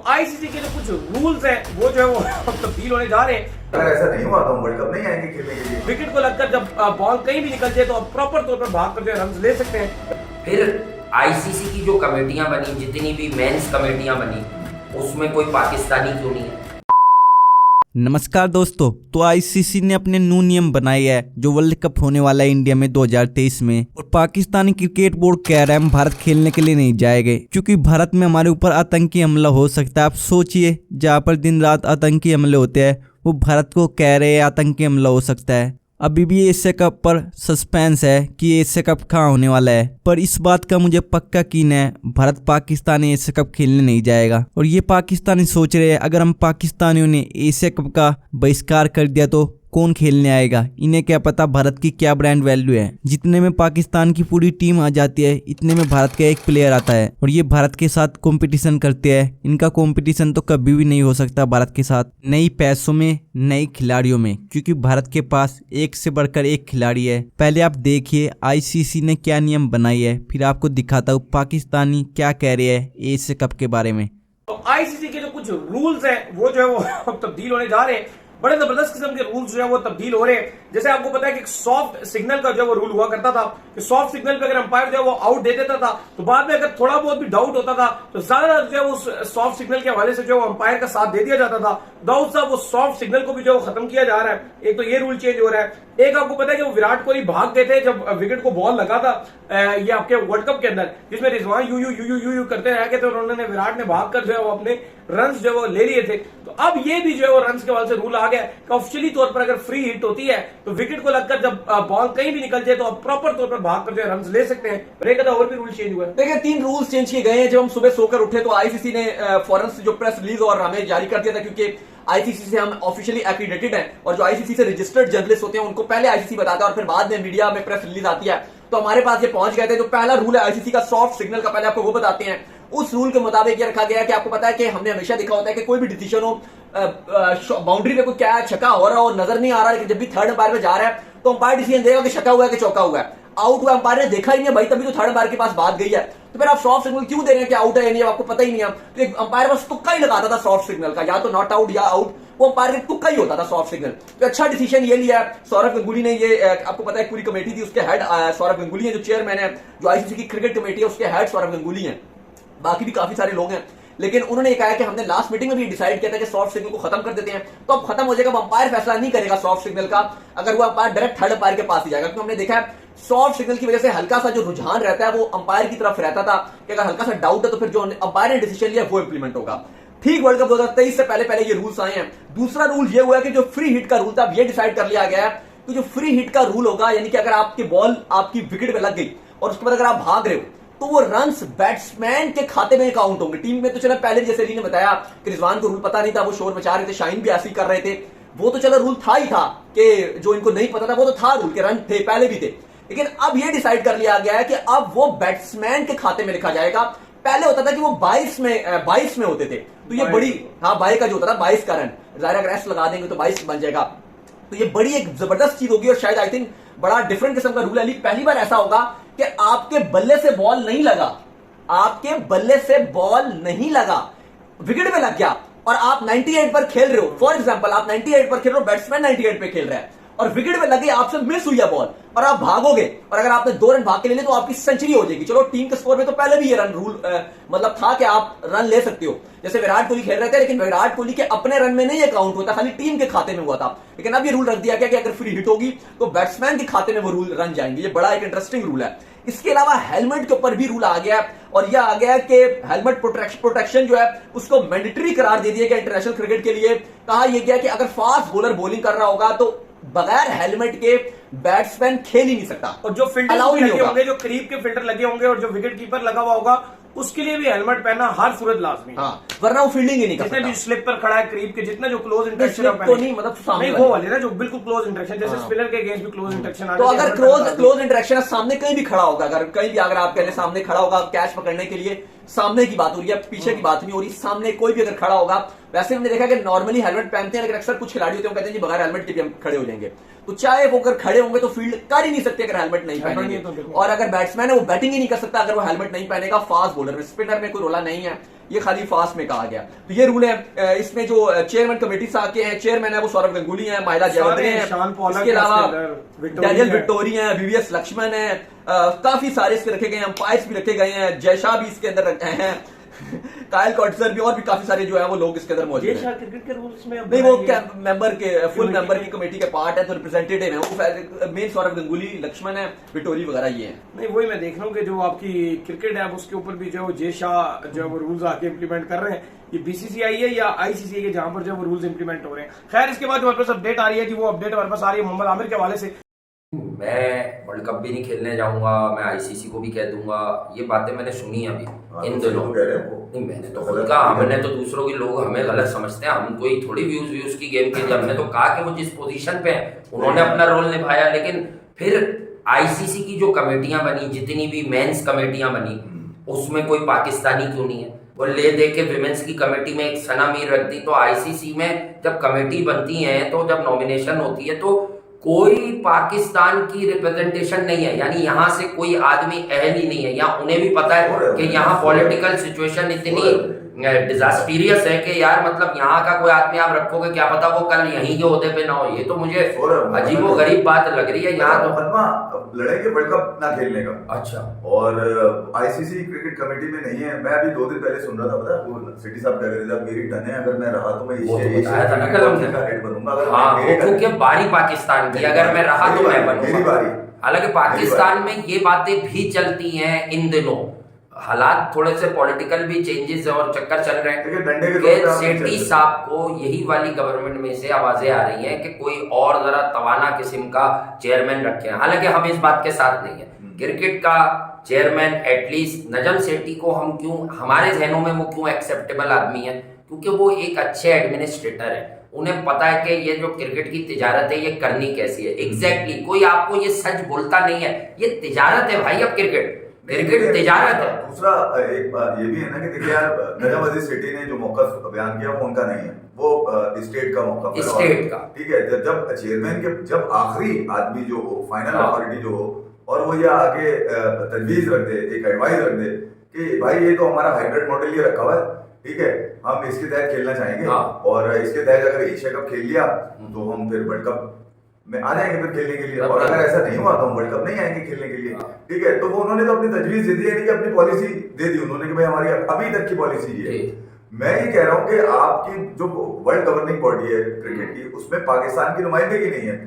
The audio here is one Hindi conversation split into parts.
आईसीसी के जो कुछ रूल्स हैं वो जो है वो तब्दील होने जा रहे हैं। अगर ऐसा नहीं हुआ तो हम वर्ल्ड कप नहीं आएंगे खेलने के लिए। विकेट को लगकर जब बॉल कहीं भी निकल जाए तो आप प्रॉपर तौर पर भाग कर जो रन ले सकते हैं। फिर आईसीसी की जो कमेटियां बनी, जितनी भी मेंस कमेटियां बनी, उसमें कोई पाकिस्तानी क्यों नहीं है? नमस्कार दोस्तों, तो आईसीसी ने अपने नए नियम बनाए हैं जो वर्ल्ड कप होने वाला है इंडिया में 2023 में, और पाकिस्तानी क्रिकेट बोर्ड कह रहा है हम भारत खेलने के लिए नहीं जाएंगे क्योंकि भारत में हमारे ऊपर आतंकी हमला हो सकता है। आप सोचिए, जहाँ पर दिन रात आतंकी हमले होते हैं वो भारत को कह रहे हैं आतंकी हमला हो सकता है। अभी भी एशिया कप पर सस्पेंस है कि एशिया कप कहाँ होने वाला है, पर इस बात का मुझे पक्का यकीन है भारत पाकिस्तान एशिया कप खेलने नहीं जाएगा। और ये पाकिस्तानी सोच रहे हैं अगर हम पाकिस्तानियों ने एशिया कप का बहिष्कार कर दिया तो कौन खेलने आएगा। इन्हें क्या पता भारत की क्या ब्रांड वैल्यू है। जितने में पाकिस्तान की पूरी टीम आ जाती है इतने में भारत का एक प्लेयर आता है और ये भारत के साथ कंपटीशन करते हैं। इनका कंपटीशन तो कभी भी नहीं हो सकता भारत के साथ, नई पैसों में, नई खिलाड़ियों में, क्योंकि भारत के पास एक से बढ़कर एक खिलाड़ी है। पहले आप देखिए आईसीसी ने क्या नियम बनाई है, फिर आपको दिखाता हूँ पाकिस्तानी क्या कह रहे हैं एशिया कप के बारे में। तो आईसीसी के जो कुछ रूल्स हैं वो जो है वो तब्दील होने जा रहे हैं। बड़े जबरदस्त किस्म के रूल्स जो है वो तब्दील हो रहे हैं। जैसे आपको पता है कि एक सॉफ्ट सिग्नल का जो वो रूल हुआ करता था कि सॉफ्ट सिग्नल पे अगर अंपायर जो है वो आउट दे देता था तो बाद में अगर थोड़ा बहुत भी डाउट होता था तो ज्यादातर जो है उस सॉफ्ट सिग्नल के हवाले से जो अंपायर का साथ दे दिया जाता था। दाऊद साहब वो सॉफ्ट सिग्नल को भी जो खत्म किया जा रहा है। एक तो ये रूल चेंज हो रहा है। एक आपको पता है कि वो विराट कोहली भाग गए थे जब विकेट को बॉल लगा था ये आपके वर्ल्ड कप के अंदर, जिसमें Rizwan you you you you you you करते रह गए थे और उन्होंने विराट ने भाग कर जो है वो अपने रन जो है वो ले लिए थे। तो अब ये भी जो है वो रन के हवाले से रूल आ गया कि ऑफिशियली तौर पर अगर फ्री हिट होती है तो विकेट को लगकर जब बॉल कहीं भी निकल जाए तो आप प्रॉपर तौर पर भाग कर जो है रन ले सकते हैं। और एक और भी रूल चेंज हुआ है। देखिए 3 रूल्स चेंज किए गए हैं। जब हम सुबह सोकर उठे तो आईसीसी ने फौरन से जो प्रेस रिलीज और हमें जारी कर दिया था, क्योंकि आईसीसी से हम ऑफिशियली एक्रीडेटेड हैं और जो आईसीसी से रजिस्टर्ड जर्नलिस्ट होते हैं उनको पहले आईसीसी बताता है और फिर बाद में मीडिया में प्रेस रिलीज आती है। तो हमारे पास ये पहुंच गए थे। जो पहला रूल है आईसीसी का सॉफ्ट सिग्नल का, पहले आपको वो बताते हैं। उस रूल के मुताबिक ये रखा गया है कि आपको पता है कि हमने हमेशा देखा होता है कि कोई भी डिसीजन हो, बाउंड्री पे कोई क्या छक्का हो रहा हो नजर नहीं आ रहा, लेकिन जब भी थर्ड अंपायर पे जा रहा है तो अंपायर डिसीजन देगा कि छक्का हुआ है कि चौका हुआ है। आउट हुआ अंपायर ने देखा ही नहीं भाई, तभी तो थर्ड अंपायर के पास बात गई है। तो फिर आप सॉफ्ट सिग्नल क्यों दे रहे हैं कि आउट है या नहीं, आपको पता ही नहीं है। तो अंपायर बस तुक्का ही लगाता था सॉफ्ट सिग्नल का, या तो नॉट आउट या आउट, वो अंपायर का तुक्का ही होता था सॉफ्ट सिग्नल। तो अच्छा डिसीजन ये लिया सौरभ गंगुली ने। ये आपको पता है पूरी कमेटी थी, उसके हेड सौरभ गंगुली है, जो चेयरमैन है। जो आईसीसी की क्रिकेट कमेटी है उसके हेड सौरभ गंगुली है, बाकी भी काफी सारे लोग हैं। लेकिन उन्होंने कहा कि हमने लास्ट मीटिंग में भी डिसाइड किया था कि सॉफ्ट सिग्नल को खत्म कर देते हैं। तो अब खत्म हो जाएगा, अंपायर फैसला नहीं करेगा सॉफ्ट सिग्नल का, अगर वो अंपायर डायरेक्ट थर्ड अंपायर के पास ही जाएगा। क्योंकि हमने देखा है सॉफ्ट सिग्नल की वजह से हल्का सा जो रुझान रहता है वो अंपायर की तरफ रहता था कि अगर हल्का सा डाउट है तो फिर जो अंपायर ने डिसीजन लिया वो इंप्लीमेंट होगा। ठीक वर्ल्ड कप 2023 से पहले ये रूल्स आए हैं। दूसरा रूल ये हुआ कि जो फ्री हिट का रूल था ये डिसाइड कर लिया गया है कि जो फ्री हिट का रूल होगा, यानी कि अगर आपकी बॉल आपकी विकेट पे लग गई और उसके बाद अगर आप भाग रहे हो तो वो रन्स बैट्समैन के खाते में काउंट होंगे। टीम में तो चलो पहले जैसे री ने बताया कि रिजवान को रूल पता नहीं था, वो शोर मचा रहे थे, शाहीन भी ऐसे ही कर रहे थे, वो तो चलो रूल था ही था कि जो इनको नहीं पता था वो तो था रूल के, रन थे पहले भी थे। लेकिन अब ये डिसाइड कर लिया गया है कि अब वो बैट्समैन के खाते में लिखा जाएगा। पहले होता था कि वो 22 में होते थे, तो ये बड़ी, हाँ 22 का जो होता था 22 का रन, जाहिर अगर एस लगा देंगे तो 22 बन जाएगा। तो ये बड़ी एक जबरदस्त चीज होगी और शायद आई थिंक बड़ा डिफरेंट किस्म का रूल है। पहली बार ऐसा होगा कि आपके बल्ले से बॉल नहीं लगा, आपके बल्ले से बॉल नहीं लगा, विकेट में लग गया और आप 98 पर खेल रहे हो। फॉर एग्जांपल आप 98 पर खेल रहे हो, बैट्समैन 98 पे खेल रहा है और विकेट में लगी, आपसे मिस हुई है बॉल और आप भागोगे और अगर आपने 2 रन भाग के ले लिए तो आपकी सेंचुरी हो जाएगी। चलो टीम के स्कोर में तो पहले भी ये रन रूल मतलब था कि आप रन ले सकते हो, जैसे विराट कोहली खेल रहे थे, लेकिन विराट कोहली के अपने रन में नहीं काउंट होता, खाली टीम के खाते में हुआ था। लेकिन अब ये रूल रख दिया गया कि अगर फ्री हिट होगी तो बैट्समैन के खाते में वो रूल रन जाएंगे। ये बड़ा एक इंटरेस्टिंग रूल है। इसके अलावा हेलमेट के ऊपर भी रूल आ गया और यह आ गया कि हेलमेट प्रोटेक्शन जो है उसको मैंडेटरी करार दे दिया गया इंटरनेशनल क्रिकेट के लिए। कहा यह गया कि अगर फास्ट बॉलर बॉलिंग कर रहा होगा तो बगैर हेलमेट के बैट्समैन खेल ही नहीं सकता। और जो फिल्टर लगे होंगे, जो करीब के फिल्टर लगे होंगे और जो विकेट कीपर लगा हुआ होगा उसके लिए भी हेलमेट पहनना हर सूरत लाजमी है। हाँ, वरना वो फील्डिंग ही नहीं कर सकता। जितने भी स्लिप पर खड़ा है करीब के, जितना जो क्लोज इंटरेक्शन तो नहीं, मतलब नहीं वो वाले ना जो बिल्कुल क्लोज इंटरेक्शन, जैसे स्पिनर के अगेंस्ट भी क्लोज इंटरेक्शन। तो अगर क्लोज इंटरेक्शन है, सामने कहीं भी खड़ा होगा, अगर कहीं भी अगर आप कहने सामने खड़ा होगा कैच पकड़ने के लिए, सामने की बात हो रही है, पीछे की बात नहीं हो रही, सामने कोई भी अगर खड़ा होगा। वैसे हमने देखा कि नॉर्मली हेलमेट पहनते हैं, लेकिन अक्सर कुछ खिलाड़ी होते हैं कहते हैं जी बगैर हेलमेट के भी हम खड़े हो जाएंगे। तो चाहे वो अगर खड़े होंगे तो फील्ड कर ही नहीं सकते अगर हेलमेट नहीं पहनेंगे। और अगर बैट्समैन है वो बैटिंग ही नहीं कर सकता अगर वो हेलमेट नहीं पहनेगा। फास्ट बॉलर में, स्पिनर में कोई रोला नहीं है। ये खाली फास्ट में कहा गया। तो ये रूल है। इसमें जो चेयरमैन कमेटी के हैं, चेयरमैन है वो सौरभ गंगुली हैं, माइला जयवर्धने हैं, इसके अलावा डैनियल विक्टोरी हैं, वीवीएस लक्ष्मण हैं, काफी सारे इसके रखे गए हैं, अंपायर्स भी रखे गए हैं, जयशाह भी इसके अंदर रखे हैं, कायल कॉटजर भी, और भी काफी सारे जो है वो लोग इसके अंदर मौजूद हैं। क्रिकेट के रूल्स में नहीं, वो मेंबर के फुल मेंबर की कमेटी के पार्ट है, तो रिप्रेजेंटेटिव है वो। मेन सौरभ गंगुली, लक्ष्मण है, विक्टोरी वगैरह ये हैं। नहीं, वही मैं देख रहा हूँ कि जो आपकी क्रिकेट है उसके ऊपर भी जो जय शाह जो है वो रूल्स आके इम्प्लीमेंट कर रहे हैं। ये बीसीसीआई है या आईसीसी के जहां पर जो वो रूल्स इम्प्लीमेंट हो रहे हैं। खैर, इसके बाद जो हमारे पास अपडेट आ रही है जी, वो अपडेट हमारे पास आ रही है मोहम्मद आमिर के हवाले से। मैं वर्ल्ड कप भी नहीं खेलने जाऊंगा, मैं आईसीसी को भी कह दूंगा, ये बातें मैंने सुनी अभी इन दिनों। नहीं, मैंने तो खुद कहा, हमने तो दूसरों के लोग हमें गलत समझते हैं, हम कोई थोड़ी व्यूज की गेम के लिए। हमने तो कहा कि वो जिस पोजीशन पे हैं उन्होंने अपना रोल निभाया, लेकिन फिर आईसीसी की जो कमेटियां बनी, जितनी भी मेंस कमेटियां बनी, उसमें कोई पाकिस्तानी क्यों नहीं है? वो ले दे के विमेंस की कमेटी में एक सना मीर रख दी। तो आईसीसी में जब कमेटी बनती है, तो जब नॉमिनेशन होती है, तो कोई पाकिस्तान की रिप्रेजेंटेशन नहीं है, यानी यहाँ से कोई आदमी अहल ही नहीं है। यहाँ उन्हें भी पता है कि यहाँ पॉलिटिकल सिचुएशन इतनी डिजास्टीरियस है कि यार मतलब यहाँ का कोई आदमी आप रखोगे, क्या पता वो कल यहीं के होते पे ना हो। ये तो मुझे अजीबो गरीब बात लग रही है। यहाँ तो लड़ाई वर्ल्ड कप ना खेलने का। अच्छा, और आईसीसी क्रिकेट कमेटी में नहीं है। मैं अभी 2 दिन पहले सुन रहा था, पता है सिटी साहब क्या कर, मेरी टन है, अगर मैं रहा तो मैं हेड बनूंगा। हाँ, क्योंकि बारी पाकिस्तान की, अगर मैं रहा तो मैं बनूंगा, मेरी बारी। हालांकि पाकिस्तान में ये बातें भी चलती हैं इन दिनों। हालात थोड़े से पॉलिटिकल भी चेंजेस और चक्कर चल रहे हैं कि सेठी साहब को यही वाली गवर्नमेंट में से आवाजें आ रही हैं कि कोई और जरा तवाना किस्म का चेयरमैन रखे। हालांकि हम इस बात के साथ नहीं है। क्रिकेट का चेयरमैन एटलीस्ट नजम सेठी को हम क्यों, हमारे जहनों में वो क्यों एक्सेप्टेबल आदमी है? क्योंकि वो एक अच्छे एडमिनिस्ट्रेटर है। उन्हें पता है कि ये जो क्रिकेट की तिजारत है ये करनी कैसी है। एग्जैक्टली कोई आपको ये सच बोलता नहीं है, ये तिजारत है भाई। अब क्रिकेट तिजारत है। दूसरा एक ये भी है ना कि देखिए यार, नजम अजीज सेठी ने जो मौका बयान किया वो उनका नहीं है, वो स्टेट का मौका, स्टेट का। ठीक है, जब चेयरमैन के जब आखिरी आदमी जो हो, फाइनल अथॉरिटी जो हो, और वो ये आगे तजवीज रख दे, एक एडवाइस रख दे कि भाई ये तो हमारा हाइब्रिड मॉडल ये रखा हुआ है, ठीक है, हम इसके तहत खेलना चाहेंगे, और इसके तहत अगर एशिया कप खेल लिया तो हम फिर वर्ल्ड कप में आ जाएंगे फिर खेलने के लिए, और अगर ऐसा नहीं हुआ तो हम वर्ल्ड कप नहीं आएंगे खेलने के लिए, ठीक है। तो वो उन्होंने तो अपनी तजवीज दे दी, यानी कि अपनी पॉलिसी दे दी उन्होंने कि भाई हमारी अभी तक की पॉलिसी ये है। मैं ये कह रहा हूँ कि आपकी जो वर्ल्ड गवर्निंग बॉडी है क्रिकेट की, उसमें पाकिस्तान की नुमाइंदगी नहीं है।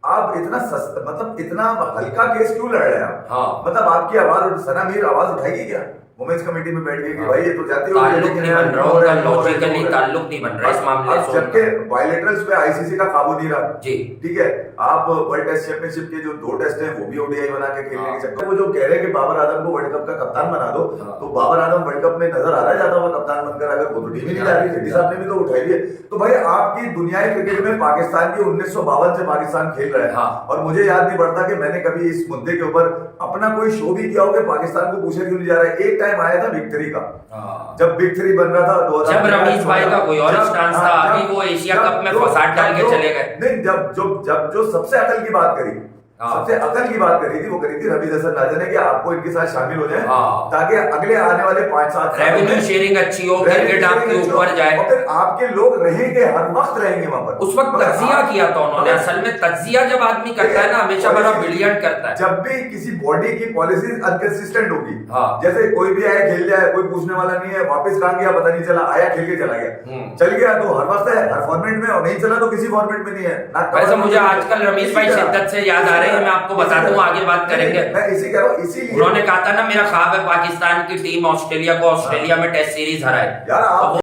आप इतना मतलब इतना हल्का केस क्यों लड़ रहे हैं आप? मतलब आपकी आवाज, सना मीर आवाज उठाएगी क्या वुमेन्स कमेटी में बैठ गई कि भाई ये तो जाती हो ताल्लुक नहीं बन रहा इस मामले से, जबकि बायलैटरल्स पे आईसीसी का काबू नहीं रहा जी, ठीक है। आप वर्ल्ड टेस्ट चैंपियनशिप के जो 2 टेस्ट हैं वो भी ओडीआई बना के खेलने के चक्कर, वो जो कह रहे हैं कि बाबर आजम को वर्ल्ड कप का कप्तान बना दो, तो बाबर आजम वर्ल्ड कप में नजर आ रहा है जाता हुआ कप्तान बनकर, अगर वो तो टीम ही नहीं जा रही, सेठी साहब ने भी तो उठाई है। तो भाई आपकी दुनियाई क्रिकेट में पाकिस्तान की 1952 से पाकिस्तान खेल रहा है, और मुझे याद नहीं पड़ता कि मैंने कभी इस मुद्दे के ऊपर अपना कोई शो भी किया हो कि पाकिस्तान को पूछे क्यों नहीं जा रहा है। एक टाइम आया था बिग 3 का, जब बिग 3 बन रहा था 2000, जब रमीज भाई का कोई और स्टांस था, अभी वो एशिया कप में फसाद डाल के चले गए। नहीं, जब जो सबसे अकल की बात करी, सबसे अकल की बात करी थी, वो करी थी रमीज हसन राजा ने कि आपको इनके साथ शामिल हो जाए, ताकि अगले आने वाले 5-7 रेवेन्यू शेयरिंग अच्छी हो, क्रिकेट आपके ऊपर जाए, और फिर आपके लोग रहेंगे, हर वक्त रहेंगे वहां पर। उस वक्त तज्जिया किया था उन्होंने। असल में तज्जिया जब आदमी करता है ना, हमेशा बड़ा ब्रिलियंट करता है। जब भी किसी बॉडी की पॉलिसी अनकंसिस्टेंट होगी, जैसे कोई भी आया खेल जाए, कोई पूछने वाला नहीं है, वापस कहां गया पता नहीं चला, आया खेल के चला गया, चल गया तो हर वक्त है, हर फॉर्मेट में, और नहीं चला तो किसी फॉर्मेट में नहीं है। वैसे मुझे आजकल रमीज भाई शिद्दत से याद आ रहे हैं, मैं आपको बता दूं, आगे बात करेंगे। मैं इसी कह रहा हूं, इसीलिए उन्होंने कहा था ना, मेरा ख्वाब है पाकिस्तान की टीम ऑस्ट्रेलिया को ऑस्ट्रेलिया में टेस्ट सीरीज हराए।